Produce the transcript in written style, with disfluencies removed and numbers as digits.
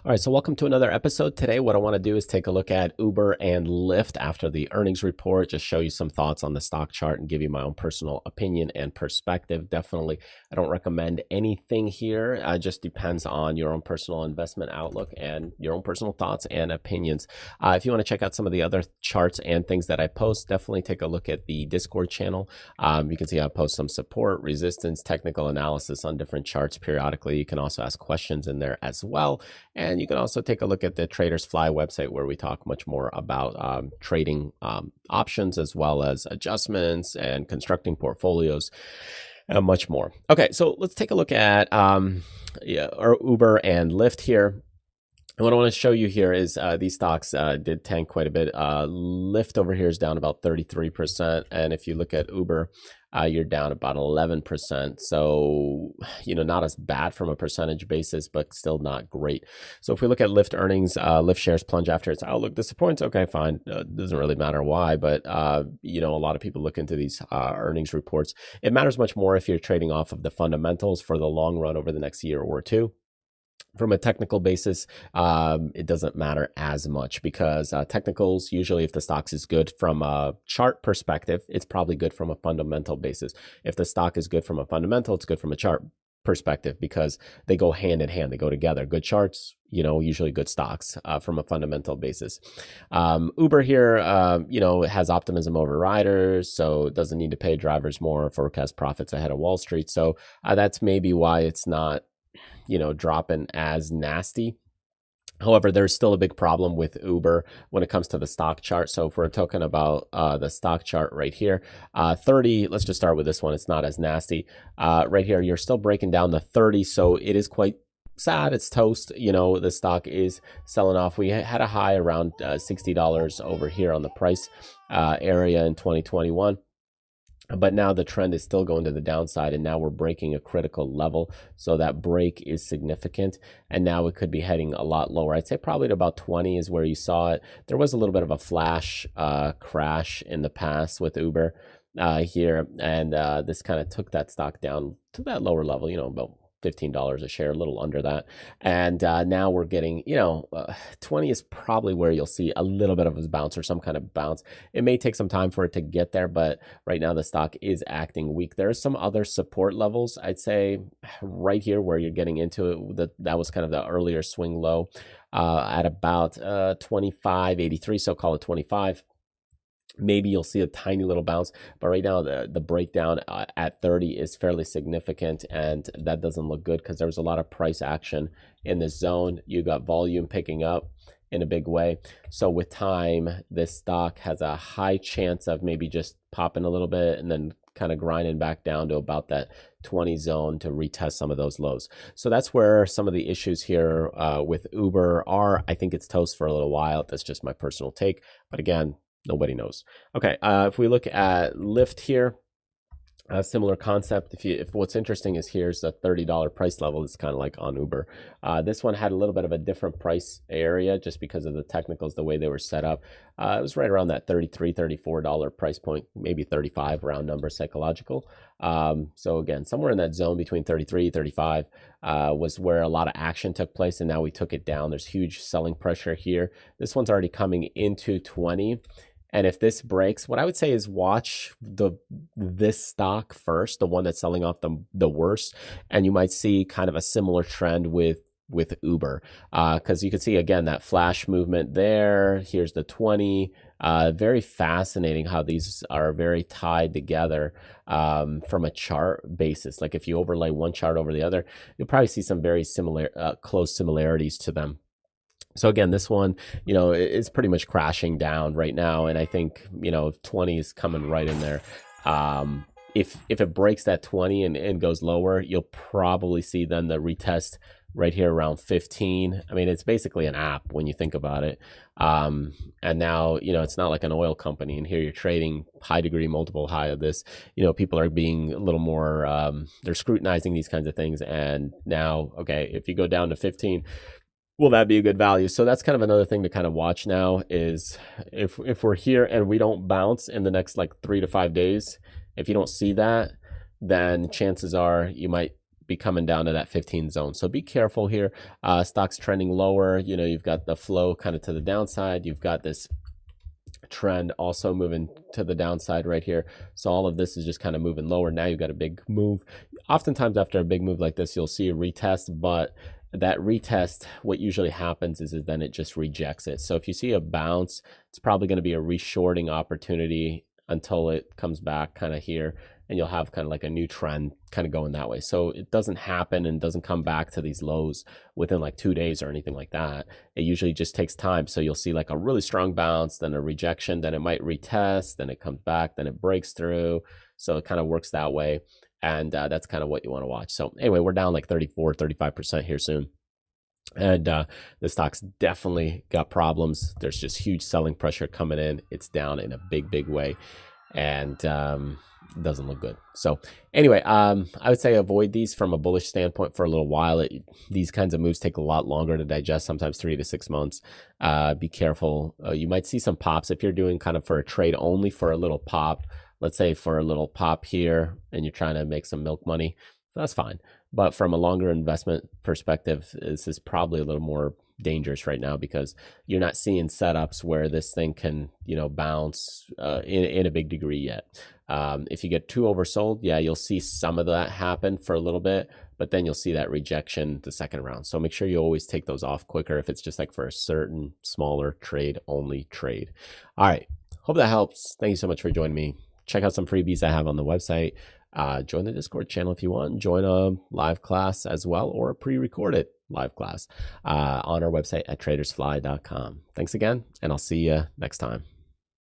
All right, so welcome to another episode. Today, what I want to do is take a look at Uber and Lyft after the earnings report, just show you some thoughts on the stock chart and give you my own personal opinion and perspective. Definitely, I don't recommend anything here. It just depends on your own personal investment outlook and your own personal thoughts and opinions. If you want to check out some of the other charts and things that I post, definitely take a look at the Discord channel. You can see I post some support, resistance, technical analysis on different charts periodically. You can also ask questions in there as well. And you can also take a look at the Traders Fly website where we talk much more about trading options as well as adjustments and constructing portfolios and much more. Okay, so let's take a look at our Uber and Lyft here. And what I want to show you here is these stocks did tank quite a bit. Lyft over here is down about 33%. And if you look at Uber, you're down about 11%. So, not as bad from a percentage basis, but still not great. So if we look at Lyft earnings, Lyft shares plunge after its outlook disappoints. Okay, fine. Doesn't really matter why, but, a lot of people look into these earnings reports. It matters much more if you're trading off of the fundamentals for the long run over the next year or two. From a technical basis, it doesn't matter as much because technicals, usually if the stock is good from a chart perspective, it's probably good from a fundamental basis. If the stock is good from a fundamental, it's good from a chart perspective because they go hand in hand, they go together. Good charts, usually good stocks from a fundamental basis. Uber here, has optimism over riders, so it doesn't need to pay drivers more, forecast profits ahead of Wall Street. So that's maybe why it's not dropping as nasty. However, there's still a big problem with Uber when it comes to the stock chart. So if we're talking about the stock chart right here, 30, let's just start with this one. It's not as nasty. Right here, you're still breaking down the 30. So it is quite sad. It's toast. The stock is selling off. We had a high around $60 over here on the price area in 2021. But now the trend is still going to the downside, and now we're breaking a critical level. So that break is significant, and now it could be heading a lot lower. I'd say probably at about 20 is where you saw it. There was a little bit of a flash crash in the past with Uber here, and this kind of took that stock down to that lower level, about $15 a share, a little under that. And now we're getting, 20 is probably where you'll see a little bit of a bounce or some kind of bounce. It may take some time for it to get there, but right now the stock is acting weak. There are some other support levels, I'd say, right here where you're getting into it. That was kind of the earlier swing low at about 25.83, so call it 25. Maybe you'll see a tiny little bounce, but right now the breakdown at 30 is fairly significant, and that doesn't look good because there was a lot of price action in this zone. You got volume picking up in a big way. So with time, this stock has a high chance of maybe just popping a little bit and then kind of grinding back down to about that 20 zone to retest some of those lows. So that's where some of the issues here with Uber are. I think it's toast for a little while. That's just my personal take. But again, nobody knows. Okay, if we look at Lyft here, a similar concept. If what's interesting is here's a $30 price level. It's kind of like on Uber. This one had a little bit of a different price area just because of the technicals, the way they were set up. It was right around that $33, $34 price point, maybe 35 round number psychological. So again, somewhere in that zone between 33, 35 was where a lot of action took place, and now we took it down. There's huge selling pressure here. This one's already coming into 20. And if this breaks, what I would say is watch this stock first, the one that's selling off the worst, and you might see kind of a similar trend with Uber, because you can see again that flash movement there. Here's the 20. Very fascinating how these are very tied together from a chart basis. Like if you overlay one chart over the other, you'll probably see some very similar, close similarities to them. So again, this one, is pretty much crashing down right now. And I think, 20 is coming right in there. If it breaks that 20 and goes lower, you'll probably see then the retest right here around 15. I mean, it's basically an app when you think about it. And now, it's not like an oil company, and here you're trading high degree multiple high of this. People are being a little more, they're scrutinizing these kinds of things. And now, okay, if you go down to 15, will that be a good value? So that's kind of another thing to kind of watch now is if we're here and we don't bounce in the next like 3 to 5 days, if you don't see that, then chances are you might be coming down to that 15 zone. So be careful here. Stock's trending lower. You know, you've got the flow kind of to the downside. You've got this trend also moving to the downside right here. So all of this is just kind of moving lower. Now you've got a big move. Oftentimes after a big move like this, you'll see a retest, but that retest, what usually happens is then it just rejects it. So if you see a bounce, it's probably going to be a reshorting opportunity until it comes back kind of here, and you'll have kind of like a new trend kind of going that way. So it doesn't happen and doesn't come back to these lows within like 2 days or anything like that. It usually just takes time. So you'll see like a really strong bounce, then a rejection, then it might retest, then it comes back, then it breaks through. So it kind of works that way. And that's kind of what you want to watch. So anyway, we're down like 35% here soon. And the stock's definitely got problems. There's just huge selling pressure coming in. It's down in a big way, and doesn't look good. So anyway, I would say avoid these from a bullish standpoint for a little while. These kinds of moves take a lot longer to digest, sometimes 3 to 6 months. Be careful. You might see some pops if you're doing kind of for a trade only for a little pop. Let's say for a little pop here, and you're trying to make some milk money. That's fine. But from a longer investment perspective, this is probably a little more dangerous right now because you're not seeing setups where this thing can, you know, bounce in a big degree yet. If you get too oversold, yeah, you'll see some of that happen for a little bit, but then you'll see that rejection the second round. So make sure you always take those off quicker if it's just like for a certain smaller trade only trade. All right. Hope that helps. Thank you so much for joining me. Check out some freebies I have on the website. Join the Discord channel if you want. Join a live class as well, or a pre-recorded live class on our website at tradersfly.com. Thanks again, and I'll see you next time.